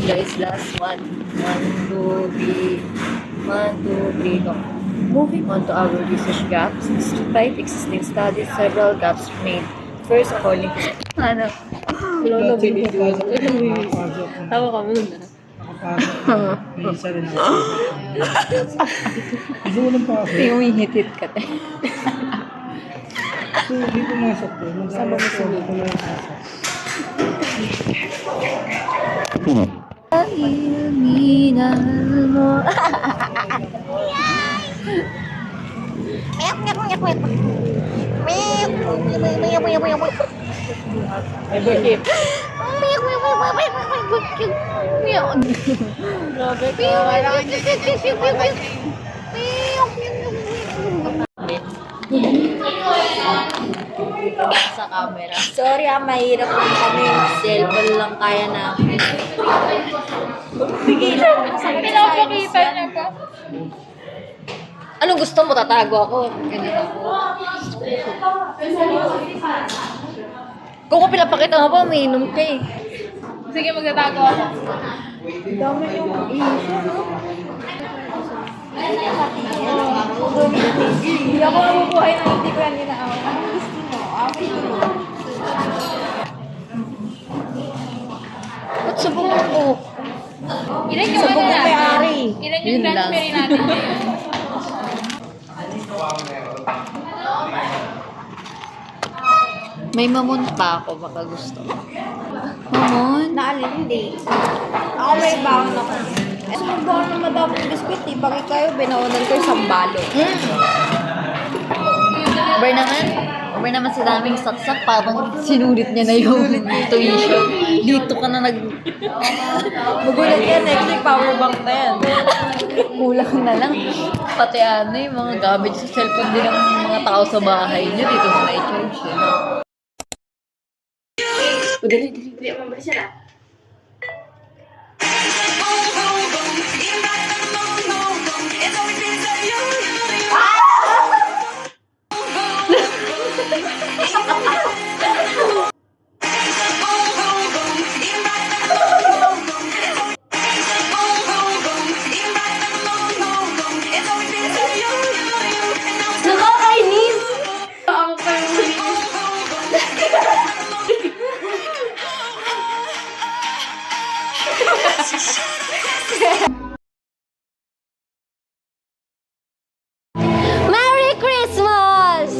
guys, last one. 1, 2, 3. 1, 2, 3, go. Moving on to our research gaps, despite existing studies, several gaps remain. First, according to... Ano? Wala na binigyan. Tawa ka muna. May isa rin ako. Gusto mo lang pa ako. Humihitit ka tayo. Hindi pumasok ko. Sama ko sa luto na yung Minal mo. Everkeep. Grabe ka. Kailangan Sa camera. Sorry mahirap lang kami. Cellphone lang kaya namin. pinapakita niya ka. Anong gusto mo? Tatago ako. Ganito ako. Kung ko pinapakita mo pa, umiinom ka eh. Sige, magtatago ako. Dami yung issue, no? Hindi ako mabubuhay na hindi ko yan ginaawa. Ano gusto mo? Away mo. Ba't subong ako? Ilan yung Sabog ano na natin? may-ari. Ilan yung Yun lang. transferin natin ngayon? May mamon pa ako, baka gusto. Mamon? Naalin, hindi. Ako may baon ako. Eh, sumubaon na madaming biskuit, eh. Bakit kayo, binaunan ko yung sambalo. Over naman. Over naman sa daming saksak, parang sinulit niya na yung tuition. Dito ka na Magulat yan, next week power bank na yan. kulang na lang. Pati ano yung mga gamit sa cellphone din ng mga tao sa bahay niyo. Dito mo na-charge yun. O, dali. Nakakainis! Ako pa yung huli. Merry Christmas!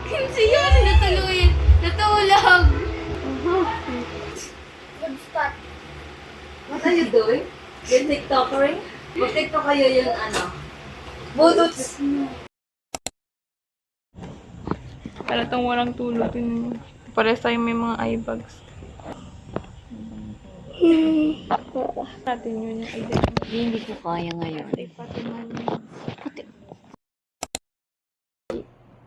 Kasi yun, natuluin. Natulog. What are you doing? You're TikTokering? Mag-TikTok kayo yung ano? Budots! Para itong walang tulog. Pares tayo may mga eye bags. Natin yun yung idea. Hindi ko kaya ngayon.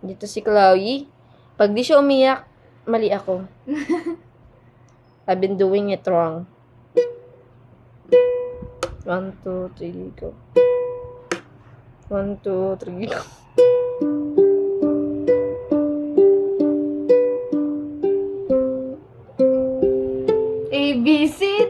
Dito si Chloe. Pag di siya umiyak, mali ako. I've been doing it wrong. 1, 2, 3, go. 1, 2, 3, go. A, B, C,